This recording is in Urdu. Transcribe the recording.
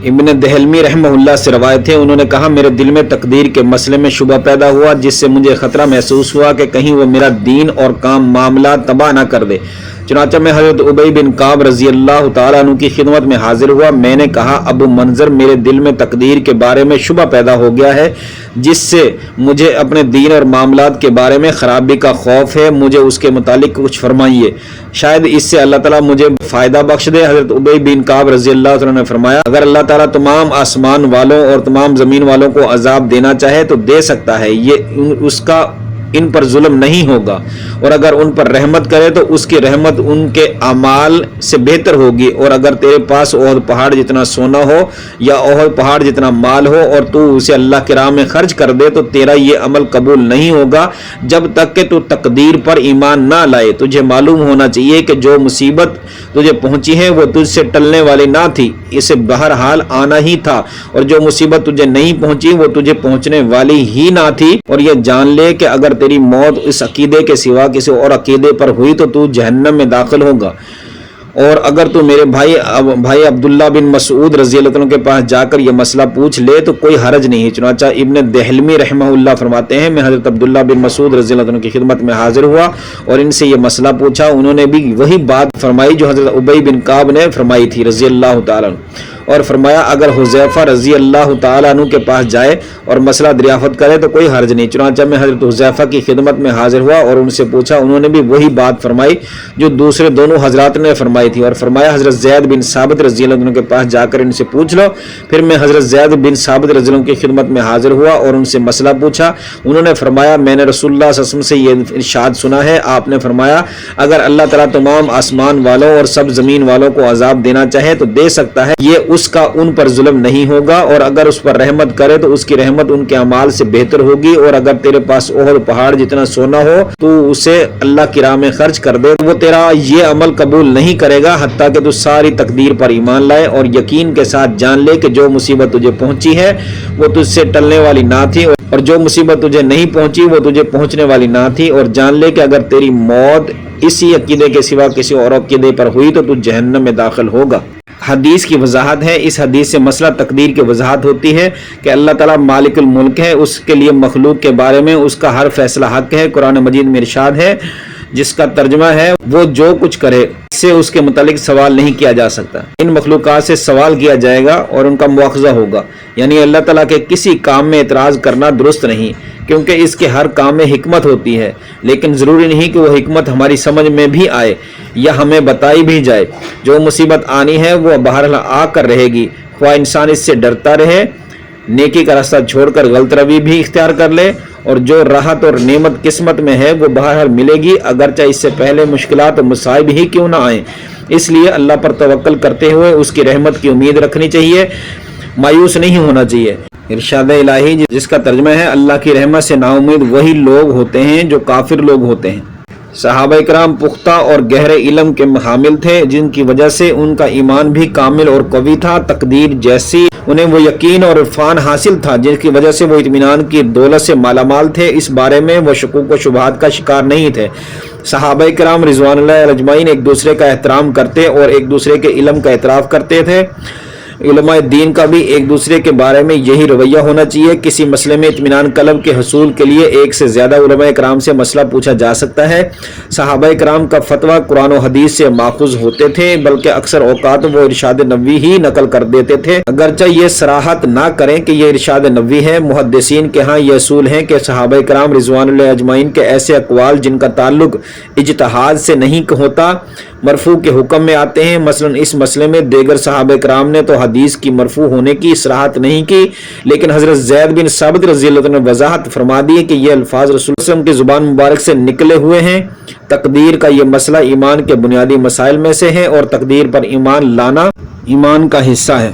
ابن دہلمی رحمہ اللہ سے روایت ہے، انہوں نے کہا میرے دل میں تقدیر کے مسئلے میں شبہ پیدا ہوا، جس سے مجھے خطرہ محسوس ہوا کہ کہیں وہ میرا دین اور کام معاملہ تباہ نہ کر دے۔ چنانچہ میں حضرت ابی بن کعب رضی اللہ تعالیٰ عنہ کی خدمت میں حاضر ہوا۔ میں نے کہا ابو منظر، میرے دل میں تقدیر کے بارے میں شبہ پیدا ہو گیا ہے، جس سے مجھے اپنے دین اور معاملات کے بارے میں خرابی کا خوف ہے، مجھے اس کے متعلق کچھ فرمائیے، شاید اس سے اللہ تعالیٰ مجھے فائدہ بخش دے۔ حضرت ابی بن کعب رضی اللہ تعالیٰ نے فرمایا اگر اللہ تعالیٰ تمام آسمان والوں اور تمام زمین والوں کو عذاب دینا چاہے تو دے سکتا ہے، یہ اس کا ان پر ظلم نہیں ہوگا، اور اگر ان پر رحمت کرے تو اس کی رحمت ان کے اعمال سے بہتر ہوگی۔ اور اگر تیرے پاس احد پہاڑ جتنا سونا ہو یا احد پہاڑ جتنا مال ہو اور تو اسے اللہ کی راہ میں خرچ کر دے تو تیرا یہ عمل قبول نہیں ہوگا جب تک کہ تو تقدیر پر ایمان نہ لائے۔ تجھے معلوم ہونا چاہیے کہ جو مصیبت تجھے پہنچی ہے وہ تجھ سے ٹلنے والی نہ تھی، اسے بہرحال آنا ہی تھا، اور جو مصیبت تجھے نہیں پہنچی وہ تجھے پہنچنے والی ہی نہ تھی۔ اور یہ جان لے کہ اگر تیری موت اس عقیدے کے سوا کسی اور عقیدے پر ہوئی تو تو جہنم میں داخل ہوگا۔ اور اگر تو میرے بھائی عبداللہ بن مسعود رضی اللہ عنہ کے پاس جا کر یہ مسئلہ پوچھ لے تو کوئی حرج نہیں۔ چنانچہ ابن دہلمی رحمہ اللہ فرماتے ہیں میں حضرت عبداللہ بن مسعود رضی اللہ عنہ کی خدمت میں حاضر ہوا اور ان سے یہ مسئلہ پوچھا، انہوں نے بھی وہی بات فرمائی جو حضرت ابی بن کعب نے فرمائی تھی رضی اللہ تعالیٰ عنہ، اور فرمایا اگر حذیفہ رضی اللہ تعالیٰ عنہ کے پاس جائے اور مسئلہ دریافت کرے تو کوئی حرج نہیں۔ چنانچہ میں حضرت حذیفہ کی خدمت میں حاضر ہوا اور ان سے پوچھا، انہوں نے بھی وہی بات فرمائی جو دوسرے دونوں حضرات نے فرمائی تھی، اور فرمایا حضرت زید بن ثابت رضی اللہ عنہ کے پاس جا کر ان سے پوچھ لو۔ پھر میں حضرت زید بن ثابت رضی اللہ عنہ کی خدمت میں حاضر ہوا اور ان سے مسئلہ پوچھا، انہوں نے فرمایا میں نے رسول اللہ صلی اللہ علیہ وسلم سے یہ ارشاد سنا ہے، آپ نے فرمایا اگر اللہ تعالیٰ تمام آسمان والوں اور سب زمین والوں کو عذاب دینا چاہے تو دے سکتا ہے، یہ اس کا ان پر ظلم نہیں ہوگا، اور اگر اس پر رحمت کرے تو اس کی رحمت ان کے اعمال سے بہتر ہوگی، اور اگر تیرے پاس احد پہاڑ جتنا سونا ہو تو اسے اللہ کی راہ میں خرچ کر دے تو وہ تیرا یہ عمل قبول نہیں کرے گا حتیٰ کہ تو ساری تقدیر پر ایمان لائے، اور یقین کے ساتھ جان لے کہ جو مصیبت تجھے پہنچی ہے وہ تجھ سے ٹلنے والی نہ تھی، اور جو مصیبت تجھے نہیں پہنچی وہ تجھے پہنچنے والی نہ تھی، اور جان لے کہ اگر تیری موت اسی عقیدے کے سوا کسی اور عقیدے پر ہوئی تو جہنم میں داخل ہوگا۔ حدیث کی وضاحت ہے، اس حدیث سے مسئلہ تقدیر کی وضاحت ہوتی ہے کہ اللہ تعالیٰ مالک الملک ہے، اس کے لیے مخلوق کے بارے میں اس کا ہر فیصلہ حق ہے۔ قرآن مجید میں ارشاد ہے جس کا ترجمہ ہے وہ جو کچھ کرے اس سے اس کے متعلق سوال نہیں کیا جا سکتا، ان مخلوقات سے سوال کیا جائے گا اور ان کا مواخذہ ہوگا، یعنی اللہ تعالیٰ کے کسی کام میں اعتراض کرنا درست نہیں، کیونکہ اس کے ہر کام میں حکمت ہوتی ہے، لیکن ضروری نہیں کہ وہ حکمت ہماری سمجھ میں بھی آئے یا ہمیں بتائی بھی جائے۔ جو مصیبت آنی ہے وہ بہرحال آ کر رہے گی، خواہ انسان اس سے ڈرتا رہے، نیکی کا راستہ چھوڑ کر غلط روی بھی اختیار کر لے، اور جو راحت اور نعمت قسمت میں ہے وہ بہرحال ملے گی، اگرچہ اس سے پہلے مشکلات اور مصائب ہی کیوں نہ آئیں۔ اس لیے اللہ پر توکل کرتے ہوئے اس کی رحمت کی امید رکھنی چاہیے، مایوس نہیں ہونا چاہیے۔ ارشاد الہی جس کا ترجمہ ہے اللہ کی رحمت سے نا امید وہی لوگ ہوتے ہیں جو کافر لوگ ہوتے ہیں۔ صحابہ کرام پختہ اور گہرے علم کے حامل تھے، جن کی وجہ سے ان کا ایمان بھی کامل اور قوی تھا، تقدیر جیسی انہیں وہ یقین اور عرفان حاصل تھا جن کی وجہ سے وہ اطمینان کی دولت سے مالا مال تھے، اس بارے میں وہ شکوک و شبہات کا شکار نہیں تھے۔ صحابہ کرام رضوان اللہ علیہم اجمعین ایک دوسرے کا احترام کرتے اور ایک دوسرے کے علم کا اعتراف کرتے تھے۔ علماء دین کا بھی ایک دوسرے کے بارے میں یہی رویہ ہونا چاہیے۔ کسی مسئلے میں اطمینان قلب کے حصول کے لیے ایک سے زیادہ علماء کرام سے مسئلہ پوچھا جا سکتا ہے۔ صحابہ کرام کا فتویٰ قرآن و حدیث سے ماخوذ ہوتے تھے، بلکہ اکثر اوقات وہ ارشاد نبوی ہی نقل کر دیتے تھے، اگرچہ یہ صراحت نہ کریں کہ یہ ارشاد نبوی ہے۔ محدثین کے ہاں یہ اصول ہے کہ صحابہ کرام رضوان اللہ اجمعین کے ایسے اقوال جن کا تعلق اجتہاد سے نہیں ہوتا مرفوع کے حکم میں آتے ہیں۔ مثلا اس مسئلے میں دیگر صحابہ کرام نے تو حدیث کی مرفوع ہونے کی صراحت نہیں کی، لیکن حضرت زید بن ثابت رضی اللہ عنہ نے وضاحت فرما دی کہ یہ الفاظ رسول اللہ علیہ وسلم کی زبان مبارک سے نکلے ہوئے ہیں۔ تقدیر کا یہ مسئلہ ایمان کے بنیادی مسائل میں سے ہے، اور تقدیر پر ایمان لانا ایمان کا حصہ ہے۔